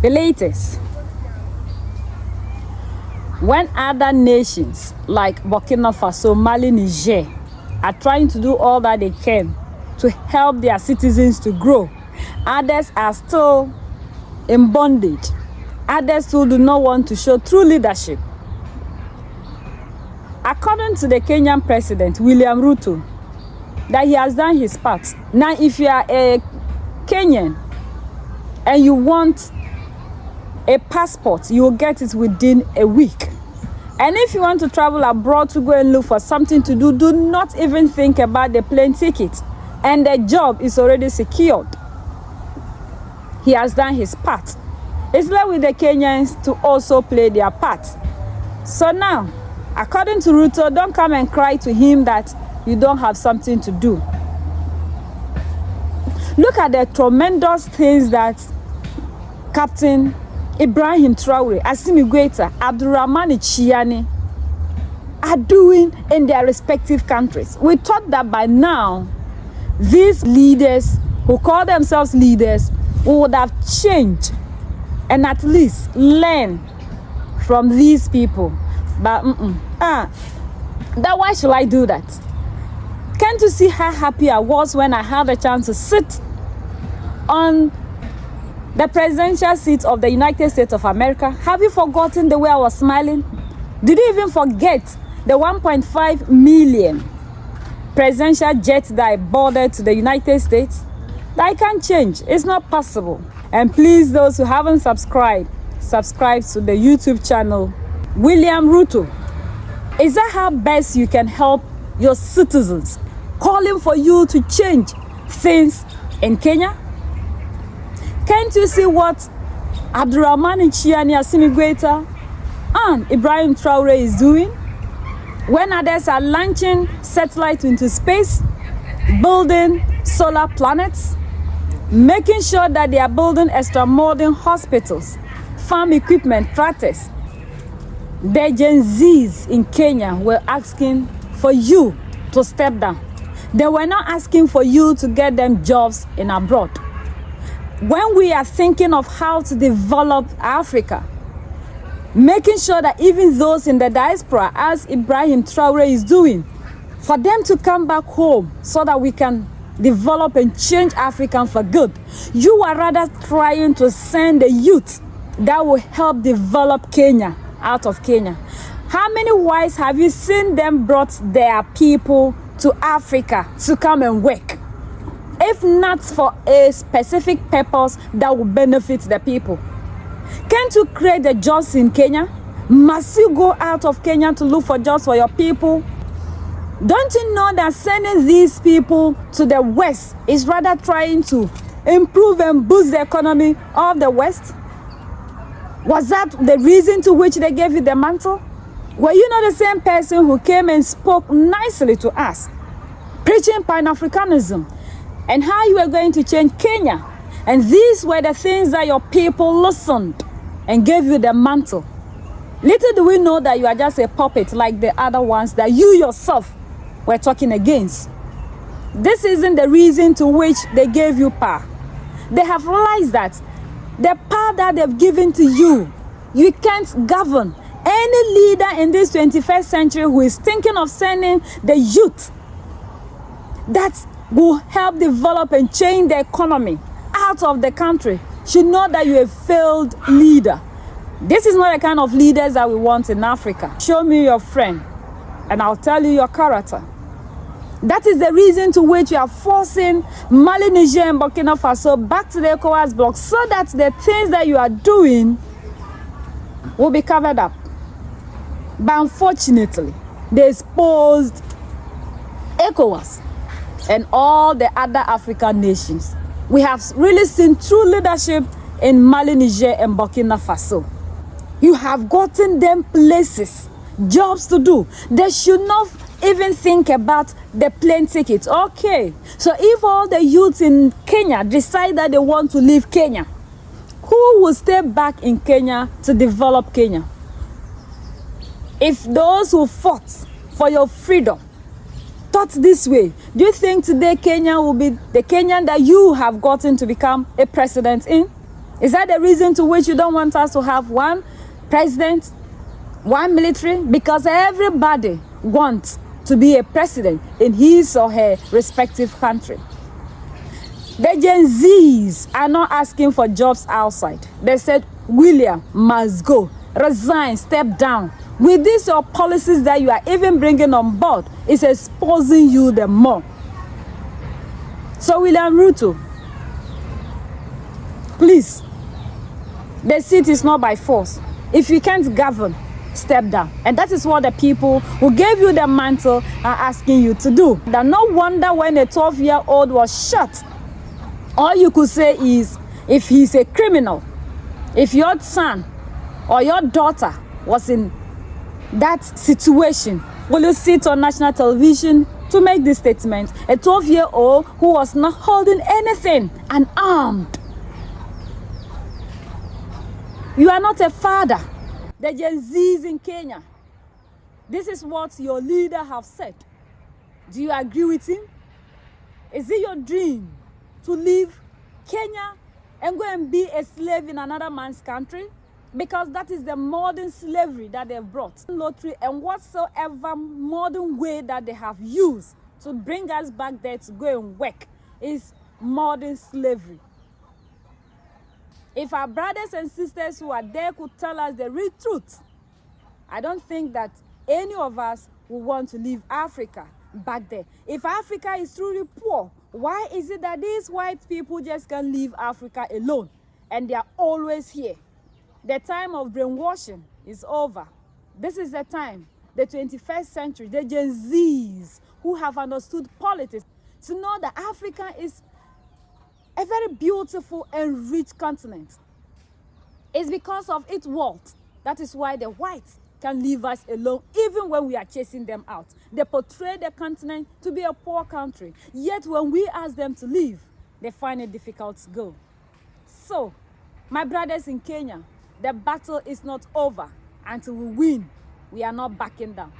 The latest. When other nations like Burkina Faso, Mali, Niger are trying to do all that they can to help their citizens to grow, others are still in bondage. Others who do not want to show true leadership. According to the Kenyan president, William Ruto, that he has done his part. Now, if you are a Kenyan and you want a passport, you will get it within a week. And if you want to travel abroad to go and look for something to do, do not even think about the plane ticket. And the job is already secured. He has done his part. It's left with the Kenyans to also play their part. So now, according to Ruto, don't come and cry to him that you don't have something to do. Look at the tremendous things that Captain Ibrahim Traore, Assimi Goita, Abdurrahman Chiani are doing in their respective countries. We thought that by now, these leaders who call themselves leaders would have changed and at least learn from these people. But why should I do that? Can't you see how happy I was when I had a chance to sit on the presidential seat of the United States of America? Have you forgotten the way I was smiling? Did you even forget the 1.5 million presidential jets that I boarded to the United States? That can't change. It's not possible. And please, those who haven't subscribed, subscribe to the YouTube channel William Ruto. Is that how best you can help your citizens? Calling for you to change things in Kenya? Can't you see what Abdurrahman Chiani, Assimi Goita, and Ibrahim Traore is doing? When others are launching satellites into space, building solar planets, making sure that they are building extra modern hospitals, farm equipment tractors, the Gen Zs in Kenya were asking for you to step down. They were not asking for you to get them jobs in abroad. When we are thinking of how to develop Africa, making sure that even those in the diaspora, as Ibrahim Traore is doing, for them to come back home so that we can develop and change Africa for good, you are rather trying to send the youth that will help develop Kenya out of Kenya. How many wives have you seen them brought their people to Africa to come and work? If not for a specific purpose that will benefit the people. Can't you create the jobs in Kenya? Must you go out of Kenya to look for jobs for your people? Don't you know that sending these people to the West is rather trying to improve and boost the economy of the West? Was that the reason to which they gave you the mantle? Were you not the same person who came and spoke nicely to us, preaching Pan-Africanism and how you were going to change Kenya? And these were the things that your people listened and gave you the mantle. Little do we know that you are just a puppet like the other ones that you yourself were talking against. This isn't the reason to which they gave you power. They have realized that the power that they've given to you, you can't govern. Any leader in this 21st century who is thinking of sending the youth that will help develop and change the economy out of the country should know that you're a failed leader. This is not the kind of leaders that we want in Africa. Show me your friend and I'll tell you your character. That is the reason to which you are forcing Mali, Niger, and Burkina Faso back to the ECOWAS bloc so that the things that you are doing will be covered up. But unfortunately, they exposed ECOWAS and all the other African nations. We have really seen true leadership in Mali, Niger, and Burkina Faso. You have gotten them places, jobs to do. They should not even think about the plane ticket. Okay, so if all the youths in Kenya decide that they want to leave Kenya, who will stay back in Kenya to develop Kenya? If those who fought for your freedom thought this way, do you think today Kenya will be the Kenyan that you have gotten to become a president in? Is that the reason to which you don't want us to have one president, one military? Because everybody wants to be a president in his or her respective country. The Gen Zs are not asking for jobs outside. They said, William must go, resign, step down. With these your policies that you are even bringing on board, it's exposing you the more. So William Ruto, please, the seat is not by force. If you can't govern, step down. And that is what the people who gave you the mantle are asking you to do. That no wonder when a 12-year-old was shot, all you could say is, if he's a criminal, if your son or your daughter was in that situation, will you sit on national television to make this statement? A 12-year-old who was not holding anything, unarmed. You are not a father. The Gen Zs in Kenya, this is what your leader have said. Do you agree with him? Is it your dream to leave Kenya and go and be a slave in another man's country? Because that is the modern slavery that they've brought. Lottery and whatsoever modern way that they have used to bring us back there to go and work is modern slavery. If our brothers and sisters who are there could tell us the real truth, I don't think that any of us will want to leave Africa back there. If Africa is truly poor, why is it that these white people just can't leave Africa alone and they are always here? The time of brainwashing is over. This is the time, the 21st century, the Gen Zs who have understood politics, to know that Africa is a very beautiful and rich continent. It's because of its wealth. That is why the whites can leave us alone even when we are chasing them out. They portray the continent to be a poor country. Yet when we ask them to leave, they find it difficult to go. So, my brothers in Kenya, the battle is not over until we win. We are not backing down.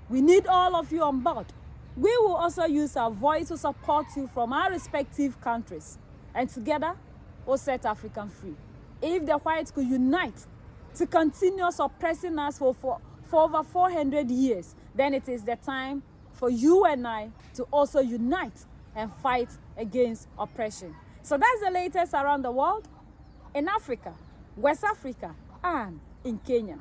We need all of you on board. We will also use our voice to support you from our respective countries. And together, we'll set Africa free. If the whites could unite to continue suppressing us for over 400 years, then it is the time for you and I to also unite and fight against oppression. So that's the latest around the world, in Africa, West Africa, and in Kenya.